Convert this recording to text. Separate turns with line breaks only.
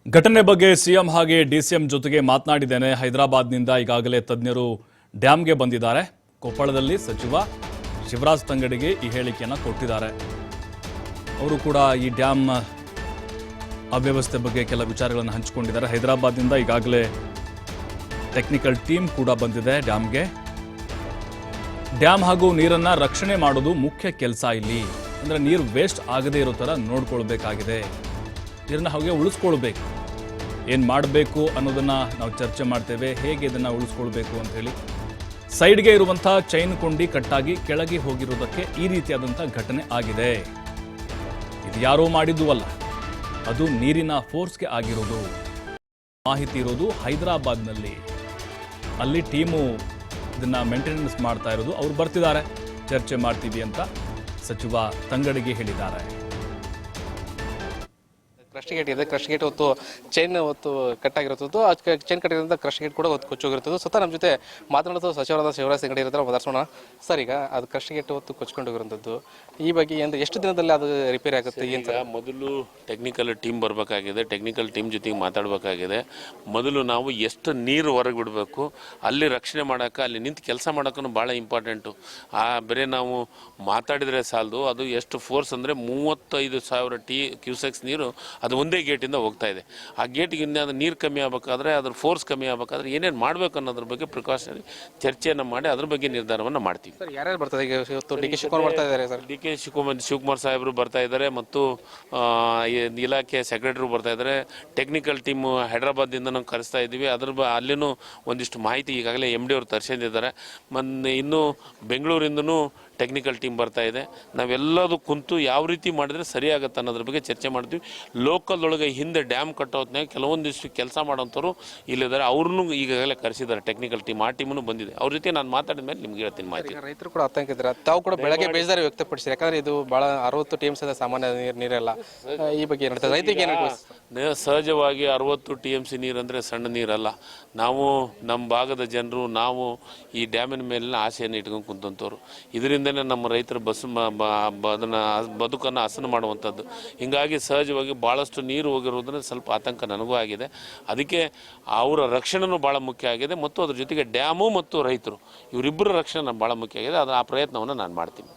ಘಟನೆ ಬಗ್ಗೆ ಸಿಎಂ ಹಾಗೆ ಡಿಸಿಎಂ ಜೊತೆಗೆ ಮಾತನಾಡಿದ್ದೇನೆ. ಹೈದರಾಬಾದ್ನಿಂದ ಈಗಾಗಲೇ ತಜ್ಞರು ಡ್ಯಾಂಗೆ ಬಂದಿದ್ದಾರೆ. ಕೊಪ್ಪಳದಲ್ಲಿ ಸಚಿವ ಶಿವರಾಜ್ ತಂಗಡಿಗೆ ಈ ಹೇಳಿಕೆಯನ್ನು ಕೊಟ್ಟಿದ್ದಾರೆ. ಅವರು ಕೂಡ ಈ ಡ್ಯಾಮ್ ಅವ್ಯವಸ್ಥೆ ಬಗ್ಗೆ ಕೆಲ ವಿಚಾರಗಳನ್ನು ಹಂಚಿಕೊಂಡಿದ್ದಾರೆ. ಹೈದರಾಬಾದ್ನಿಂದ ಈಗಾಗಲೇ ಟೆಕ್ನಿಕಲ್ ಟೀಮ್ ಕೂಡ ಬಂದಿದೆ ಡ್ಯಾಮ್ಗೆ. ಡ್ಯಾಮ್ ಹಾಗೂ ನೀರನ್ನು ರಕ್ಷಣೆ ಮಾಡೋದು ಮುಖ್ಯ ಕೆಲಸ ಇಲ್ಲಿ. ಅಂದರೆ ನೀರು ವೇಸ್ಟ್ ಆಗದೇ ಇರೋ ಥರ ನೋಡ್ಕೊಳ್ಬೇಕಾಗಿದೆ. ನೀರನ್ನ ಹಾಗೆ ಉಳಿಸ್ಕೊಳ್ಬೇಕು. ಏನು ಮಾಡಬೇಕು ಅನ್ನೋದನ್ನು ನಾವು ಚರ್ಚೆ ಮಾಡ್ತೇವೆ. ಹೇಗೆ ಇದನ್ನು ಉಳಿಸ್ಕೊಳ್ಬೇಕು ಅಂತ ಹೇಳಿ ಸೈಡ್ಗೆ ಇರುವಂಥ ಚೈನ್ ಕೊಂಡಿ ಕಟ್ಟಾಗಿ ಕೆಳಗೆ ಹೋಗಿರೋದಕ್ಕೆ ಈ ರೀತಿಯಾದಂಥ ಘಟನೆ ಆಗಿದೆ. ಇದು ಯಾರೋ ಮಾಡಿದ್ದು ಅಲ್ಲ, ಅದು ನೀರಿನ ಫೋರ್ಸ್ಗೆ ಆಗಿರೋದು. ಮಾಹಿತಿ ಇರೋದು ಹೈದರಾಬಾದ್ನಲ್ಲಿ. ಅಲ್ಲಿ ಟೀಮು ಇದನ್ನ ಮೇಂಟೆನೆನ್ಸ್ ಮಾಡ್ತಾ ಇರೋದು. ಅವ್ರು ಬರ್ತಿದ್ದಾರೆ, ಚರ್ಚೆ ಮಾಡ್ತೀವಿ ಅಂತ ಸಚಿವ ತಂಗಡಿಗೆ ಹೇಳಿದ್ದಾರೆ.
ಕ್ರಸ್ಟ್ ಗೇಟ್ ಇದೆ. ಕ್ರಸ್ಟ್ ಗೇಟ್ ಹೊತ್ತು ಚೈನ್ ಹೊತ್ತು ಕಟ್ಟಾಗಿರುತ್ತದ್ದು. ಆ ಚೈನ್ ಕಟ್ಟಿರೋದ್ರಿಂದ ಕ್ರಸ್ಟ್ ಗೇಟ್ ಕೂಡ ಹೊತ್ತು ಕೊಚ್ಚೋಗಿರುತ್ತದೆ. ಸ್ವತಃ ನಮ್ಮ ಜೊತೆ ಮಾತನಾಡೋದು ಸಚಿವರಾದ ಶಿವರಾಜ್ ತಂಗಡಿ ಇರ್ತಾರೆ, ಮಾತಾಡ್ಸೋಣ. ಸರ್, ಈಗ ಅದು ಕ್ರಸ್ಟ್ ಗೇಟ್ ಹೊತ್ತು ಕೊಚ್ಕೊಂಡೋಗಿರುವಂಥದ್ದು ಈ ಬಗ್ಗೆ ಎಷ್ಟು ದಿನದಲ್ಲಿ ಅದು ರಿಪೇರಿ ಆಗುತ್ತೆ?
ಈಗ ಮೊದಲು ಟೆಕ್ನಿಕಲ್ ಟೀಮ್ ಬರಬೇಕಾಗಿದೆ. ಟೆಕ್ನಿಕಲ್ ಟೀಮ್ ಜೊತೆಗೆ ಮಾತಾಡಬೇಕಾಗಿದೆ. ಮೊದಲು ನಾವು ಎಷ್ಟು ನೀರು ಹೊರಗೆ ಬಿಡಬೇಕು, ಅಲ್ಲಿ ರಕ್ಷಣೆ ಮಾಡೋಕೆ, ಅಲ್ಲಿ ನಿಂತು ಕೆಲಸ ಮಾಡೋಕ್ಕೂ ಭಾಳ ಇಂಪಾರ್ಟೆಂಟು. ಬರೀ ನಾವು ಮಾತಾಡಿದರೆ ಸಾಲದು. ಅದು ಎಷ್ಟು ಫೋರ್ಸ್ ಅಂದರೆ 35,000 ಕ್ಯೂಸೆಕ್ಸ್ ನೀರು ಅದು ಒಂದೇ ಗೇಟಿಂದ ಹೋಗ್ತಾ ಇದೆ. ಆ ಗೇಟಿಗೆ ಇನ್ನು ನೀರು ಕಮ್ಮಿ ಆಗಬೇಕಾದ್ರೆ, ಅದ್ರ ಫೋರ್ಸ್ ಕಮ್ಮಿ ಆಗಬೇಕಾದ್ರೆ ಏನೇನು ಮಾಡಬೇಕು ಅನ್ನೋದ್ರ ಬಗ್ಗೆ ಪ್ರಿಕಾಷನರಿ ಚರ್ಚೆಯನ್ನು ಮಾಡಿ ಅದ್ರ ಬಗ್ಗೆ ನಿರ್ಧಾರವನ್ನು ಮಾಡ್ತೀವಿ.
ಸರ್, ಯಾರ್ಯಾರು ಬರ್ತಾರೆ? ಈಗ ಡಿ ಕೆ ಶಿವಕುಮಾರ್ ಬರ್ತಾ ಇದ್ದಾರೆ. ಸರ್,
ಡಿ ಕೆ ಶಿವಕುಮಾರ್ ಸಾಹೇಬರು ಬರ್ತಾ ಇದ್ದಾರೆ ಮತ್ತು ಇಲಾಖೆ ಸೆಕ್ರೆಟರಿ ಬರ್ತಾ ಇದ್ದಾರೆ. ಟೆಕ್ನಿಕಲ್ ಟೀಮ್ ಹೈದರಾಬಾದಿಂದ ನಾವು ಕರೆಸ್ತಾ ಇದ್ದೀವಿ. ಅಲ್ಲಿನೂ ಒಂದಿಷ್ಟು ಮಾಹಿತಿ ಈಗಾಗಲೇ MD ಅವರು ತರಿಸಿದ್ದಾರೆ. ಇನ್ನು ಬೆಂಗಳೂರಿಂದನೂ ಟೆಕ್ನಿಕಲ್ ಟೀಮ್ ಬರ್ತಾ ಇದೆ. ನಾವೆಲ್ಲದೂ ಕುಂತು ಯಾವ ರೀತಿ ಮಾಡಿದ್ರೆ ಸರಿಯಾಗತ್ತೆ ಅನ್ನೋದ್ರ ಬಗ್ಗೆ ಚರ್ಚೆ ಮಾಡ್ತೀವಿ. ಲೋಕಲ್ದೊಳಗೆ ಹಿಂದೆ ಡ್ಯಾಮ್ ಕಟ್ಟೋತ್ನಾಗ ಕೆಲವೊಂದಿಷ್ಟು ಕೆಲಸ ಮಾಡೋಂಥವ್ರು ಇಲ್ಲಿದ್ದಾರೆ. ಅವ್ರನ್ನೂ ಈಗಾಗಲೇ ಕರೆಸಿದ್ದಾರೆ ಟೆಕ್ನಿಕಲ್ ಟೀಮ್. ಆ ಟೀಮನ್ನು ಬಂದಿದೆ. ಅವ್ರ ಜೊತೆ ನಾನು ಮಾತಾಡಿದ ಮೇಲೆ ನಿಮ್ಗೆ ಹೇಳ್ತೀನಿ ಮಾಹಿತಿ.
ರೈತರು ಕೂಡ ಆತಂಕ ಇದ್ದಾರೆ. ತಾವು ಕೂಡ ಬೆಳಗ್ಗೆ ಬೇಜಾರು ವ್ಯಕ್ತಪಡಿಸಿರಿ. ಯಾಕಂದ್ರೆ ಇದು ಭಾಳ 60 TMC ಸಾಮಾನ್ಯ ನೀರೆಲ್ಲ. ಈ ಬಗ್ಗೆ ಏನು ರೈತರಿಗೆ ಏನು?
ಸಹಜವಾಗಿ 60 TMC ನೀರಂದರೆ ಸಣ್ಣ ನೀರಲ್ಲ. ನಾವು ನಮ್ಮ ಭಾಗದ ಜನರು ನಾವು ಈ ಡ್ಯಾಮಿನ ಮೇಲಿನ ಆಸೆಯನ್ನು ಇಟ್ಕೊಂಡು ಕುಂತಂಥವ್ರು. ಇದರಿಂದನೇ ನಮ್ಮ ರೈತರ ಅದನ್ನು ಬದುಕನ್ನು ಹಸನು ಮಾಡುವಂಥದ್ದು. ಹೀಗಾಗಿ ಸಹಜವಾಗಿ ಭಾಳಷ್ಟು ನೀರು ಹೋಗಿರೋದ್ರಿಂದ ಸ್ವಲ್ಪ ಆತಂಕ ನನಗೂ ಆಗಿದೆ. ಅದಕ್ಕೆ ಅವರ ರಕ್ಷಣೆನೂ ಭಾಳ ಮುಖ್ಯ ಆಗಿದೆ ಮತ್ತು ಅದ್ರ ಜೊತೆಗೆ ಡ್ಯಾಮು ಮತ್ತು ರೈತರು ಇವರಿಬ್ಬರ ರಕ್ಷಣೆ ಭಾಳ ಮುಖ್ಯ ಆಗಿದೆ. ಆ ಪ್ರಯತ್ನವನ್ನು ನಾನು ಮಾಡ್ತೀನಿ.